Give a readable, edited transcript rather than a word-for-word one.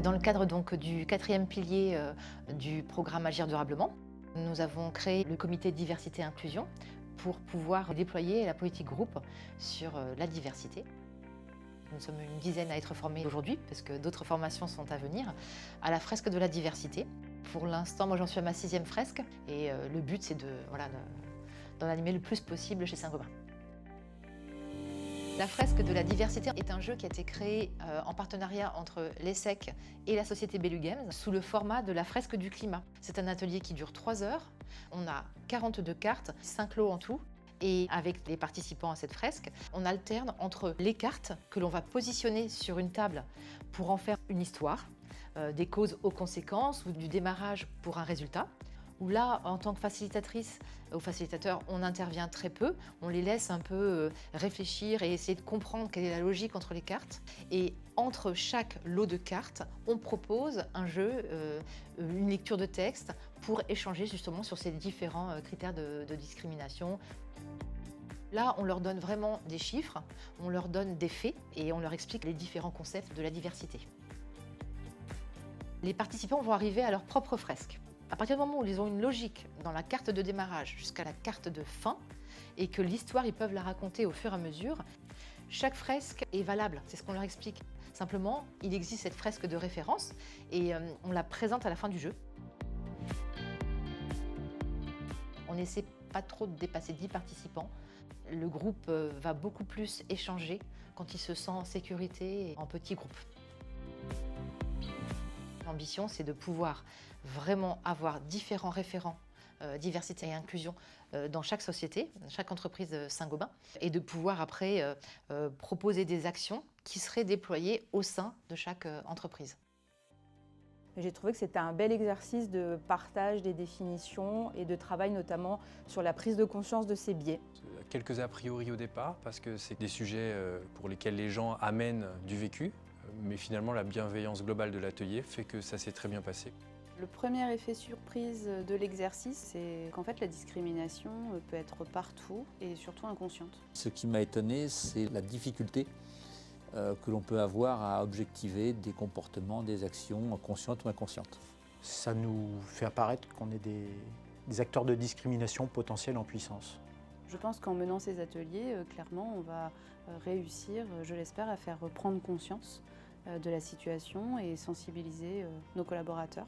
Dans le cadre donc du quatrième pilier du programme Agir durablement, nous avons créé le comité diversité et inclusion pour pouvoir déployer la politique groupe sur la diversité. Nous sommes une dizaine à être formés aujourd'hui, parce que d'autres formations sont à venir, à la fresque de la diversité. Pour l'instant, moi j'en suis à ma 6e fresque, et le but c'est d'en animer le plus possible chez Saint-Gobain. La fresque de la diversité est un jeu qui a été créé en partenariat entre l'ESSEC et la société Bellu Games sous le format de la fresque du climat. C'est un atelier qui dure 3 heures. On a 42 cartes, 5 lots en tout. Et avec les participants à cette fresque, on alterne entre les cartes que l'on va positionner sur une table pour en faire une histoire, des causes aux conséquences ou du démarrage pour un résultat. Où là, en tant que facilitatrice ou facilitateur, on intervient très peu, on les laisse un peu réfléchir et essayer de comprendre quelle est la logique entre les cartes. Et entre chaque lot de cartes, on propose un jeu, une lecture de texte pour échanger justement sur ces différents critères de discrimination. Là, on leur donne vraiment des chiffres, on leur donne des faits et on leur explique les différents concepts de la diversité. Les participants vont arriver à leur propre fresque. À partir du moment où ils ont une logique dans la carte de démarrage jusqu'à la carte de fin, et que l'histoire, ils peuvent la raconter au fur et à mesure, chaque fresque est valable, c'est ce qu'on leur explique. Simplement, il existe cette fresque de référence et on la présente à la fin du jeu. On n'essaie pas trop de dépasser 10 participants. Le groupe va beaucoup plus échanger quand il se sent en sécurité et en petits groupes. L'ambition, c'est de pouvoir vraiment avoir différents référents diversité et inclusion dans chaque société, chaque entreprise Saint-Gobain, et de pouvoir après proposer des actions qui seraient déployées au sein de chaque entreprise. J'ai trouvé que c'était un bel exercice de partage des définitions et de travail notamment sur la prise de conscience de ces biais. Quelques a priori au départ, parce que c'est des sujets pour lesquels les gens amènent du vécu, mais finalement la bienveillance globale de l'atelier fait que ça s'est très bien passé. Le premier effet surprise de l'exercice, c'est qu'en fait la discrimination peut être partout et surtout inconsciente. Ce qui m'a étonné, c'est la difficulté que l'on peut avoir à objectiver des comportements, des actions conscientes ou inconscientes. Ça nous fait apparaître qu'on est des acteurs de discrimination potentiels en puissance. Je pense qu'en menant ces ateliers, clairement, on va réussir, je l'espère, à faire prendre conscience de la situation et sensibiliser nos collaborateurs.